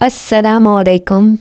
अस्सलामुअलैकुम।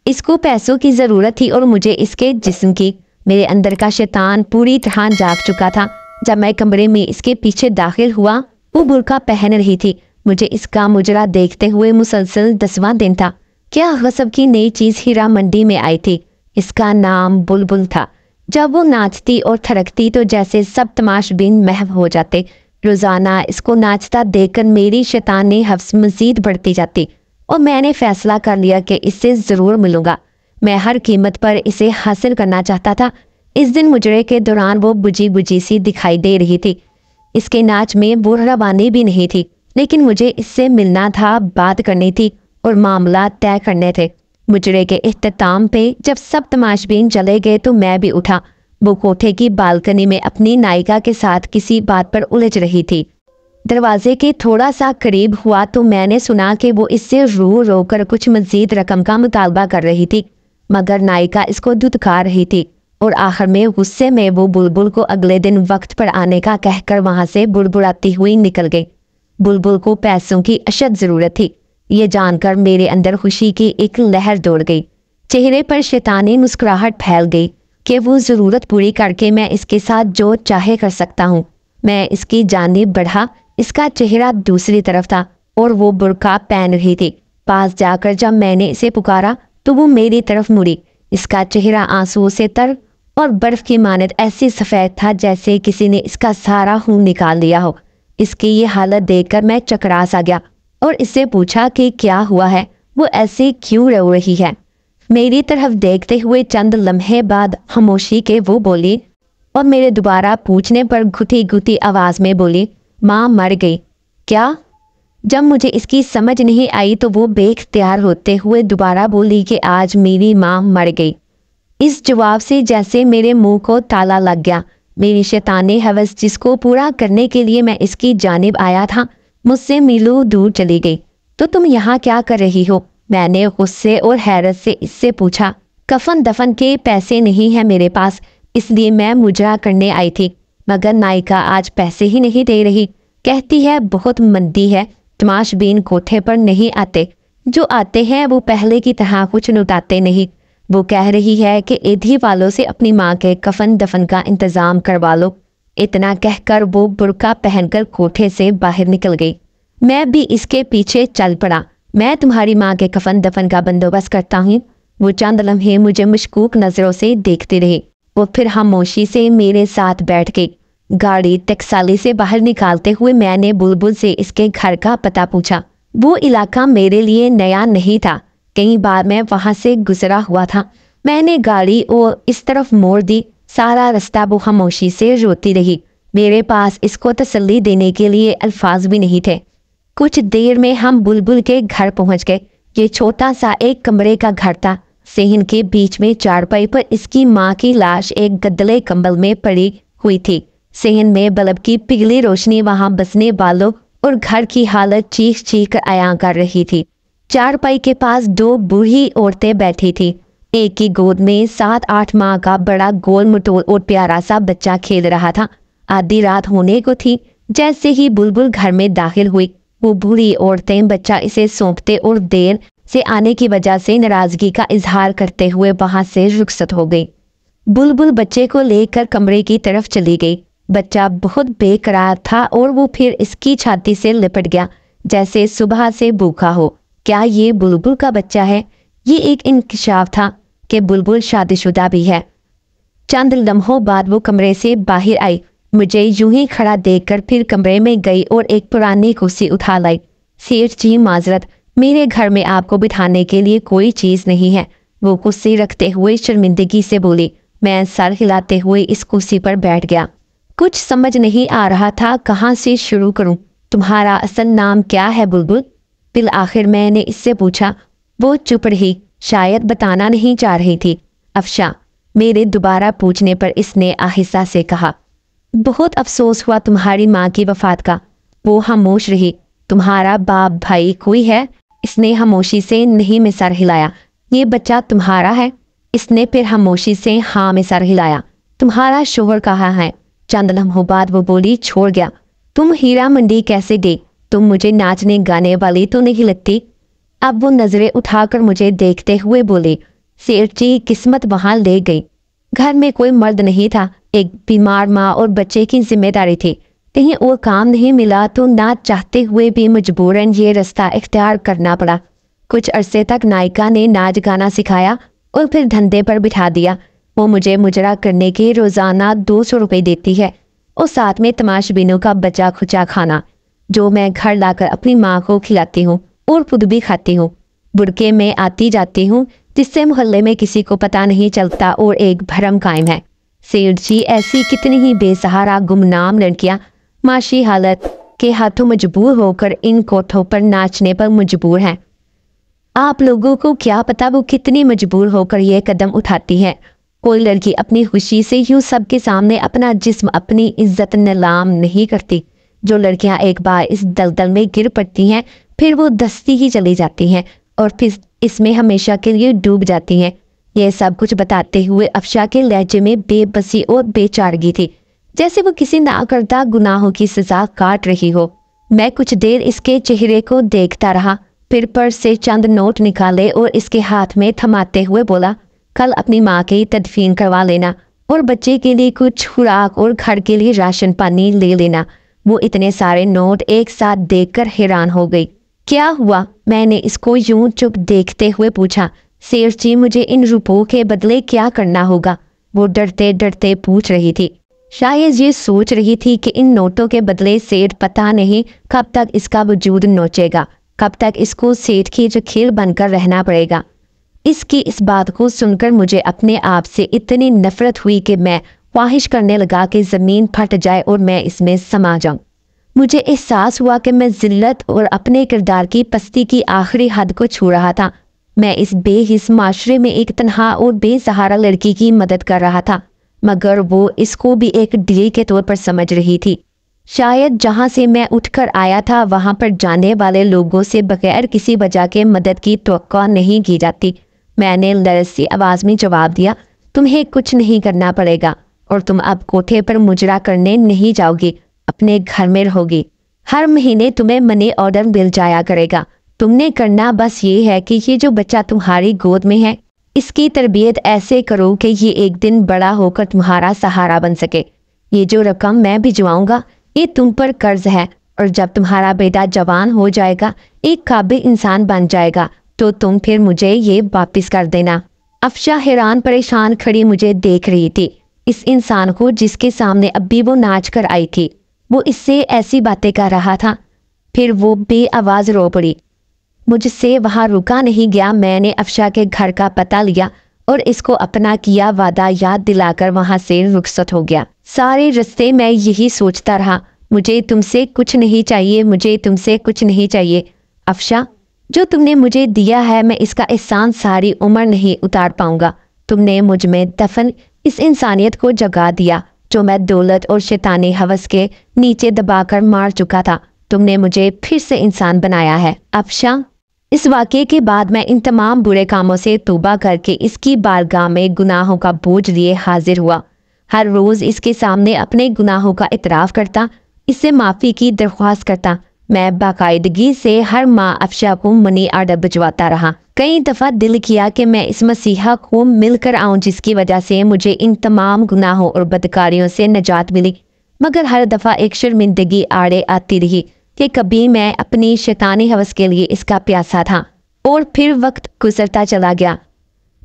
इसको पैसों की ज़रूरत थी और मुझे इसके जिस्म की। मेरे अंदर का शैतान पूरी तरह जाग चुका था। जब मैं कमरे में इसके पीछे दाखिल हुआ, वो बुर्का पहन रही थी। मुझे इसका मुजरा देखते हुए मुसलसल 10वां दिन था। क्या गज़ब की नई चीज़ हीरा मंडी में आई थी। इसका नाम बुलबुल था। जब वो नाचती और थरकती तो जैसे सब तमाशबीन महव हो जाते। रोज़ाना इसको नाचता देखकर मेरी शैतानी हफ्स मज़ीद बढ़ती जाती और मैंने फैसला कर लिया कि इससे ज़रूर मिलूंगा। मैं हर कीमत पर इसे हासिल करना चाहता था। इस दिन मुजरे के दौरान वो बुझी बुझी सी दिखाई दे रही थी। इसके नाच में वो रवानी भी नहीं थी, लेकिन मुझे इससे मिलना था, बात करनी थी और मामला तय करने थे। मुजरे के इख्तिताम पे जब सब तमाशबीन चले गए तो मैं भी उठा। वो कोठे की बालकनी में अपनी नायिका के साथ किसी बात पर उलझ रही थी। दरवाजे के थोड़ा सा करीब हुआ तो मैंने सुना कि वो इससे रो रो कर कुछ मजीद रकम का मुतालबा कर रही थी, मगर नायिका इसको धुतकार रही थी और आखिर में गुस्से में वो बुलबुल को अगले दिन वक्त पर आने का कहकर वहां से बुड़बुड़ाती हुई निकल गई। बुलबुल को पैसों की अशद ज़रूरत थी। ये जानकर मेरे अंदर खुशी की एक लहर दौड़ गई। चेहरे पर शैतानी मुस्कुराहट फैल गई कि वो ज़रूरत पूरी करके मैं इसके साथ जो चाहे कर सकता हूँ। मैं इसकी जानिब बढ़ा। इसका चेहरा दूसरी तरफ था और वो बुर्का पहन रही थी। पास जाकर जब मैंने इसे पुकारा तो वो मेरी तरफ मुड़ी। इसका चेहरा आंसुओं से तर और बर्फ की मानद ऐसी सफ़ेद था जैसे किसी ने इसका सारा खून निकाल लिया हो। इसकी ये हालत देखकर मैं चकरा सा गया और इससे पूछा कि क्या हुआ है, वो ऐसे क्यों रो रही है। मेरी तरफ देखते हुए चंद लम्हे बाद खामोशी के वो बोली और मेरे दोबारा पूछने पर घुटी घुटी आवाज़ में बोली, माँ मर गई। क्या? जब मुझे इसकी समझ नहीं आई तो वो बेख्तियार होते हुए दोबारा बोली कि आज मेरी माँ मर गई। इस जवाब से जैसे मेरे मुंह को ताला लग गया। मेरी शैतानी हवस जिसको पूरा करने के लिए मैं इसकी जानिब आया था, मुझसे मीलों दूर चली गई। तो तुम यहाँ क्या कर रही हो? मैंने गुस्से और हैरत से इससे पूछा। कफन दफन के पैसे नहीं है मेरे पास, इसलिए मैं मुजरा करने आई थी, मगर नायिका आज पैसे ही नहीं दे रही। कहती है बहुत मंदी है, तमाशबीन कोठे पर नहीं आते, जो आते हैं वो पहले की तरह कुछ लुटाते नहीं। वो कह रही है कि ईदी वालों से अपनी माँ के कफन दफन का इंतज़ाम करवा लो। इतना कहकर वो बुर्का पहनकर कोठे से बाहर निकल गई। मैं भी इसके पीछे चल पड़ा। मैं तुम्हारी माँ के कफन दफन का बंदोबस्त करता हूँ। वो चंद लम्हे मुझे मशकूक नज़रों से देखती रही। वो फिर खामोशी से मेरे साथ बैठ गई। गाड़ी टकसाली से बाहर निकालते हुए मैंने बुलबुल से इसके घर का पता पूछा। वो इलाका मेरे लिए नया नहीं था, कई बार मैं वहां से गुजरा हुआ था। मैंने गाड़ी और इस तरफ मोड़ दी। सारा रास्ता वो खामोशी से रोती रही। मेरे पास इसको तसल्ली देने के लिए अल्फाज भी नहीं थे। कुछ देर में हम बुलबुल के घर पहुंच गए। ये छोटा सा एक कमरे का घर था। सेहन के बीच में चारपाई पर इसकी माँ की लाश एक गद्दले कंबल में पड़ी हुई थी। सेहन में बल्ब की पिघली रोशनी वहां बसने वालों और घर की हालत चीख चीख कर अयां कर रही थी। चारपाई के पास दो बूढ़ी औरतें बैठी थी। एक की गोद में 7-8 माह का बड़ा गोल मटोल और प्यारा सा बच्चा खेल रहा था। आधी रात होने को थी। जैसे ही बुलबुल घर में दाखिल हुई, वो बूढ़ी औरतें बच्चा इसे सौंपते और देर से आने की वजह से नाराजगी का इजहार करते हुए वहां से रुखसत हो गई। बुलबुल बच्चे को लेकर कमरे की तरफ चली गई। बच्चा बहुत बेकरार था और वो फिर इसकी छाती से लिपट गया जैसे सुबह से भूखा हो। क्या ये बुलबुल का बच्चा है? ये एक इंकशाफ था कि बुलबुल शादीशुदा भी है। चंद लम्हों बाद वो कमरे से बाहर आई। मुझे यूं ही खड़ा देखकर फिर कमरे में गई और एक पुरानी कुर्सी उठा लाई। सेठ जी माजरत, मेरे घर में आपको बिठाने के लिए कोई चीज़ नहीं है, वो कुर्सी रखते हुए शर्मिंदगी से बोली। मैं सर हिलाते हुए इस कुर्सी पर बैठ गया। कुछ समझ नहीं आ रहा था कहाँ से शुरू करूं। तुम्हारा असल नाम क्या है बुलबुल? फिर आखिर मैंने इससे पूछा। वो चुप रही, शायद बताना नहीं चाह रही थी। अफशा, मेरे दोबारा पूछने पर इसने आहिस्ता से कहा। बहुत अफसोस हुआ तुम्हारी माँ की वफात का। वो खामोश रही। तुम्हारा बाप भाई कोई है? इसने खामोशी से नहीं में सर हिलाया। ये बच्चा तुम्हारा है? इसने फिर खामोशी से हाँ में सर हिलाया। तुम्हारा शोहर कहाँ है? चंद लम्हों बाद वो बोली, छोड़ गया। तुम हीरा मंडी कैसे गई? तुम मुझे नाचने गाने वाली तो नहीं लगती। अब वो नजरें उठाकर मुझे देखते हुए बोली, सेठ जी किस्मत वहां ले गई। घर में कोई मर्द नहीं था, एक बीमार माँ और बच्चे की जिम्मेदारी थी। कहीं और काम नहीं मिला तो ना चाहते हुए भी मजबूरन ये रास्ता इख्तियार करना पड़ा। कुछ अरसे तक नायिका ने नाच गाना सिखाया और फिर धंधे पर बिठा दिया। वो मुझे मुजरा करने के रोजाना 200 रुपये देती है और साथ में तमाशबीनों का बचा खुचा खाना, जो मैं घर लाकर अपनी माँ को खिलाती हूँ और खुद भी खाती हूँ। बुरके में आती जाती हूँ, जिससे मोहल्ले में किसी को पता नहीं चलता और एक भरम कायम है। सेठ जी ऐसी कितनी ही बेसहारा गुमनाम लड़कियां माशी हालत के हाथों मजबूर होकर इन कोठों पर नाचने पर मजबूर हैं। आप लोगों को क्या पता वो कितनी मजबूर होकर ये कदम उठाती है। कोई लड़की अपनी खुशी से यूं सबके सामने अपना जिस्म, अपनी इज्जत नीलाम नहीं करती। जो लड़कियां एक बार इस दलदल में गिर पड़ती हैं, फिर वो दस्ती ही चली जाती हैं और फिर इसमें हमेशा के लिए डूब जाती हैं। यह सब कुछ बताते हुए अफशा के लहजे में बेबसी और बेचारगी थी, जैसे वो किसी ना करता गुनाहों की सजा काट रही हो। मैं कुछ देर इसके चेहरे को देखता रहा, फिर पर्स से चंद नोट निकाले और इसके हाथ में थमाते हुए बोला, कल अपनी माँ की तदफीन करवा लेना और बच्चे के लिए कुछ खुराक और घर के लिए राशन पानी ले लेना। वो इतने सारे नोट एक साथ देखकर हैरान हो गई। क्या हुआ? मैंने इसको यूं चुप देखते हुए पूछा। सेठ जी मुझे इन रुपयों के बदले क्या करना होगा? वो डरते डरते पूछ रही थी। शायद ये सोच रही थी कि इन नोटों के बदले सेठ पता नहीं कब तक इसका वजूद नोचेगा, कब तक इसको सेठ की जखील बनकर रहना पड़ेगा। इसकी इस बात को सुनकर मुझे अपने आप से इतनी नफरत हुई कि मैं ख्वाहिश करने लगा कि ज़मीन फट जाए और मैं इसमें समा जाऊं। मुझे एहसास हुआ कि मैं जिल्लत और अपने किरदार की पस्ती की आखिरी हद को छू रहा था। मैं इस बेहिस माशरे में एक तन्हा और बेसहारा लड़की की मदद कर रहा था, मगर वो इसको भी एक डील के तौर पर समझ रही थी। शायद जहां से मैं उठकर आया था वहां पर जाने वाले लोगों से बगैर किसी वजह के मदद की तवक्को नहीं की जाती। मैंने लरसी आवाज में जवाब दिया, तुम्हें कुछ नहीं करना पड़ेगा और तुम अब कोठे पर मुजरा करने नहीं जाओगी, अपने घर में रहोगी। हर महीने तुम्हें मनी ऑर्डर मिल जाया करेगा। तुमने करना बस ये है कि ये जो बच्चा तुम्हारी गोद में है, इसकी तरबियत ऐसे करो कि ये एक दिन बड़ा होकर तुम्हारा सहारा बन सके। ये जो रकम मैं भिजवाऊंगा ये तुम पर कर्ज है, और जब तुम्हारा बेटा जवान हो जाएगा, एक काबिल इंसान बन जाएगा, तो तुम फिर मुझे ये वापस कर देना। अफशा हैरान परेशान खड़ी मुझे देख रही थी। इस इंसान को जिसके सामने अभी वो नाच कर आई थी, वो इससे ऐसी बातें कर रहा था। फिर वो बेआवाज रो पड़ी। मुझसे वहां रुका नहीं गया। मैंने अफशा के घर का पता लिया और इसको अपना किया वादा याद दिलाकर वहां से रुखसत हो गया। सारे रास्ते मैं यही सोचता रहा, मुझे तुमसे कुछ नहीं चाहिए, मुझे तुमसे कुछ नहीं चाहिए। अफशा, जो तुमने मुझे दिया है मैं इसका एहसान सारी उम्र नहीं उतार पाऊंगा। तुमने मुझ में दफन इस इंसानियत को जगा दिया जो मैं दौलत और शैतानी हवस के नीचे दबाकर मार चुका था। तुमने मुझे फिर से इंसान बनाया है। अफशा, इस वाक़े के बाद मैं इन तमाम बुरे कामों से तौबा करके इसकी बारगाह में गुनाहों का बोझ लिए हाजिर हुआ। हर रोज़ इसके सामने अपने गुनाहों का इतराफ़ करता, इससे माफ़ी की दरख्वास्त करता। मैं बाकायदगी से हर माह अफशा को मनी ऑर्डर भिजवाता रहा। कई दफ़ा दिल किया कि मैं इस मसीहा को मिलकर आऊँ जिसकी वजह से मुझे इन तमाम गुनाहों और बदकारियों से निजात मिली, मगर हर दफ़ा एक शर्मिंदगी आड़े आती रही कि कभी मैं अपनी शैतानी हवस के लिए इसका प्यासा था। और फिर वक्त गुजरता चला गया,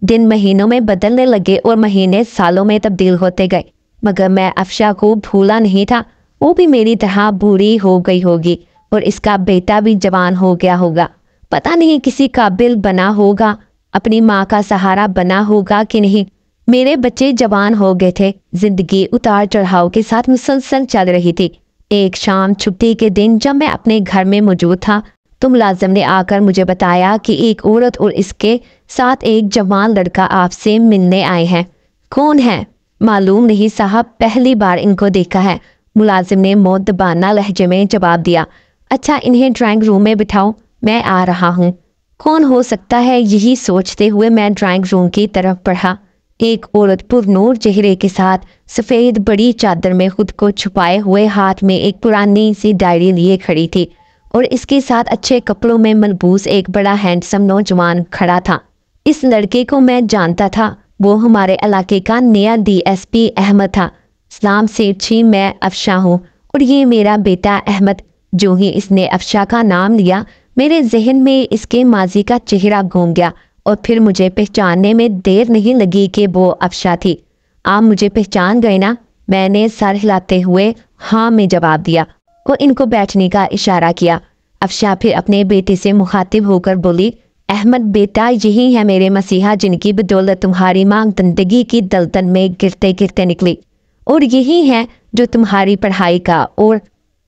दिन महीनों में बदलने लगे और महीने सालों में तब्दील होते गए, मगर मैं अफशा को भूला नहीं था। वो भी मेरी तरह बूढ़ी हो गई होगी और इसका बेटा भी जवान हो गया होगा। पता नहीं किसी काबिल बना होगा, अपनी माँ का सहारा बना होगा कि नहीं। मेरे बच्चे जवान हो गए थे। जिंदगी उतार चढ़ाव के साथ मुसलसल चल रही थी। एक शाम छुट्टी के दिन जब मैं अपने घर में मौजूद था तो मुलाजिम ने आकर मुझे बताया कि एक औरत और इसके साथ एक जवान लड़का आपसे मिलने आए हैं। कौन है? मालूम नहीं साहब, पहली बार इनको देखा है। मुलाजिम ने मुअद्दबाना लहजे में जवाब दिया। अच्छा, इन्हें ड्राइंग रूम में बिठाओ, मैं आ रहा हूँ। कौन हो सकता है, यही सोचते हुए मैं ड्राइंग रूम की तरफ बढ़ा। एक औरत पुरनूर चेहरे के साथ सफ़ेद बड़ी चादर में खुद को छुपाए हुए हाथ में एक पुरानी सी डायरी लिए खड़ी थी और इसके साथ अच्छे कपड़ों में मलबूस एक बड़ा हैंडसम नौजवान खड़ा था। इस लड़के को मैं जानता था, वो हमारे इलाके का नया DSP अहमद था। सलाम सेठ जी, मैं अफशा हूँ और ये मेरा बेटा अहमद। जो ही इसने अफशा का नाम लिया, मेरे जहन में इसके माजी का चेहरा घूम गया और फिर मुझे पहचानने में देर नहीं लगी कि वो अफशा थी। आप मुझे पहचान गए ना? मैंने सर हिलाते हुए हाँ में जवाब दिया और इनको बैठने का इशारा किया। अफशा फिर अपने बेटे से मुखातिब होकर बोली, अहमद बेटा, यही है मेरे मसीहा जिनकी बदौलत तुम्हारी माँ जिंदगी की दलदल में गिरते गिरते निकली, और यही है जो तुम्हारी पढ़ाई का और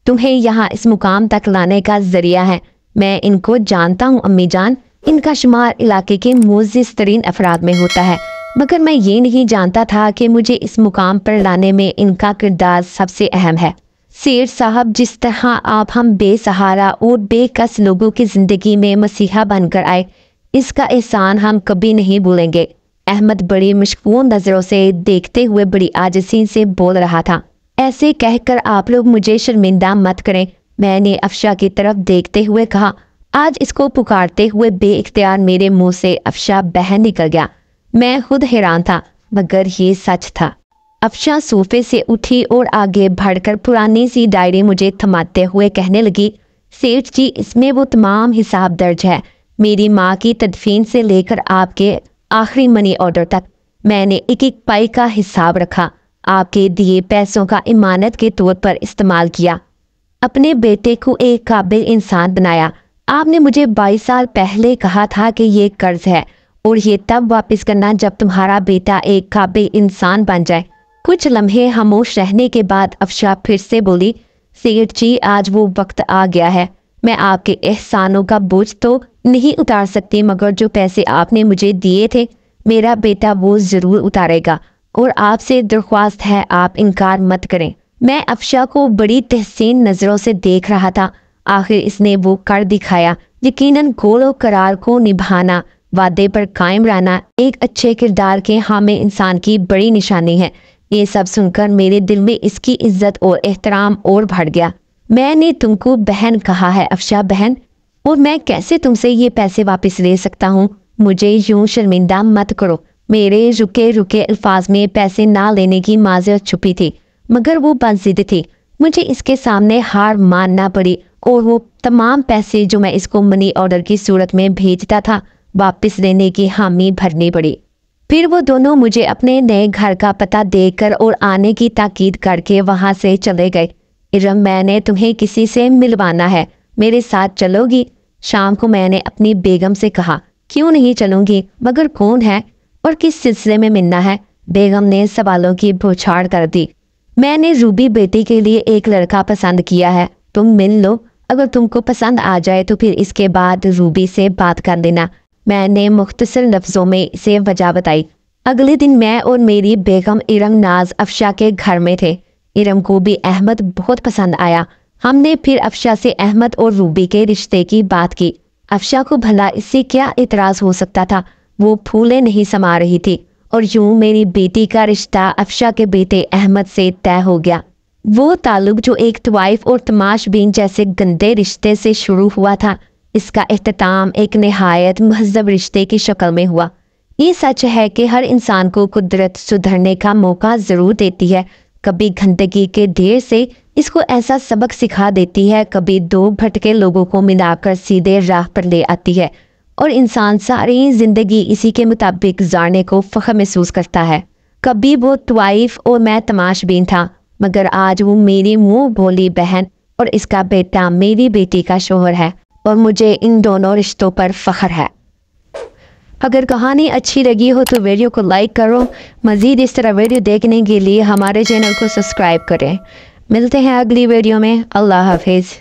तुम्हें यहाँ इस मुकाम तक लाने का जरिया है। मैं इनको जानता हूँ अम्मी जान, इनका शुमार इलाके के मुअज़्ज़िज़ तरीन अफराद में होता है, मगर मैं ये नहीं जानता था कि मुझे इस मुकाम पर लाने में इनका किरदार सबसे अहम है। सेठ साहब, जिस तरह आप हम बेसहारा और बेकस लोगों की ज़िंदगी में मसीहा बनकर आए, इसका एहसान हम कभी नहीं भूलेंगे। अहमद बड़ी मशकून नज़रों से देखते हुए बड़ी आजिज़ी से बोल रहा था। ऐसे कहकर आप लोग मुझे शर्मिंदा मत करें, मैंने अफशा की तरफ देखते हुए कहा। आज इसको पुकारते हुए बेइख्तियार मेरे मुंह से अफशा बहन निकल गया। मैं खुद हैरान था, मगर ये सच था। अफशा सोफे से उठी और आगे बढ़कर पुरानी सी डायरी मुझे थमाते हुए कहने लगी, सेठ जी, इसमें वो तमाम हिसाब दर्ज है, मेरी माँ की तदफीन से लेकर आपके आखिरी मनी ऑर्डर तक। मैंने एक एक पाई का हिसाब रखा, आपके दिए पैसों का इमानत के तौर पर इस्तेमाल किया, अपने बेटे को एक काबिल इंसान बनाया। आपने मुझे 22 साल पहले कहा था कि ये कर्ज है और ये तब वापस करना जब तुम्हारा बेटा एक काबिल इंसान बन जाए। कुछ लम्हे खामोश रहने के बाद अफशा फिर से बोली, सेठ जी, आज वो वक्त आ गया है। मैं आपके एहसानों का बोझ तो नहीं उतार सकती, मगर जो पैसे आपने मुझे दिए थे, मेरा बेटा वो ज़रूर उतारेगा, और आपसे दरख्वास्त है आप इनकार मत करें। मैं अफशा को बड़ी तहसीन नज़रों से देख रहा था। आखिर इसने वो कर दिखाया। यकीनन गोलो करार को निभाना, वादे पर कायम रहना एक अच्छे किरदार के हामी इंसान की बड़ी निशानी है। ये सब सुनकर मेरे दिल में इसकी इज्जत और एहतराम और बढ़ गया। मैंने तुमको बहन कहा है अफशा बहन, और मैं कैसे तुमसे ये पैसे वापस ले सकता हूँ? मुझे यूं शर्मिंदा मत करो। मेरे रुके रुके अल्फाज में पैसे ना लेने की माजरत छुपी थी, मगर वो बज़िद थी। मुझे इसके सामने हार मानना पड़ी और वो तमाम पैसे जो मैं इसको मनी ऑर्डर की सूरत में भेजता था वापस लेने की हामी भरनी पड़ी। फिर वो दोनों मुझे अपने नए घर का पता देकर और आने की ताकीद करके वहाँ से चले गए। इरम, मैंने तुम्हें किसी से मिलवाना है, मेरे साथ चलोगी? शाम को मैंने अपनी बेगम से कहा। क्यों नहीं चलूंगी, मगर कौन है और किस सिलसिले में मिलना है? बेगम ने सवालों की बौछार कर दी। मैंने रूबी बेटी के लिए एक लड़का पसंद किया है, तुम मिल लो। अगर तुमको पसंद आ जाए तो फिर इसके बाद रूबी से बात कर लेना। मैंने मुख्तसर लफ्ज़ों में इसे वजह बताई। अगले दिन मैं और मेरी बेगम इरम नाज अफशा के घर में थे। इरम को भी अहमद बहुत पसंद आया। हमने फिर अफशा से अहमद और रूबी के रिश्ते की बात की। अफशा को भला इससे क्या इतराज़ हो सकता था? वो फूले नहीं समा रही थी और यूं मेरी बेटी का रिश्ता अफशा के बेटे अहमद से तय हो गया। वो ताल्लुक जो एक तवाइफ और तमाशबीन जैसे गंदे रिश्ते से शुरू हुआ था, इसका इख्तिताम एक निहायत महज़ब रिश्ते की शक्ल में हुआ। ये सच है कि हर इंसान को कुदरत सुधरने का मौका ज़रूर देती है। कभी गंदगी के ढेर से इसको ऐसा सबक सिखा देती है, कभी दो भटके लोगों को मिलाकर सीधे राह पर ले आती है और इंसान सारी ज़िंदगी इसी के मुताबिक गुजारने को फ़ख्र महसूस करता है। कभी वो तवाइफ और मैं तमाशबीन था, मगर आज वो मेरी मुँह बोली बहन और इसका बेटा मेरी बेटी का शोहर है और मुझे इन दोनों रिश्तों पर फ़ख्र है। अगर कहानी अच्छी लगी हो तो वीडियो को लाइक करो। मज़ीद इस तरह वीडियो देखने के लिए हमारे चैनल को सब्सक्राइब करें। मिलते हैं अगली वीडियो में। अल्लाह हाफिज़।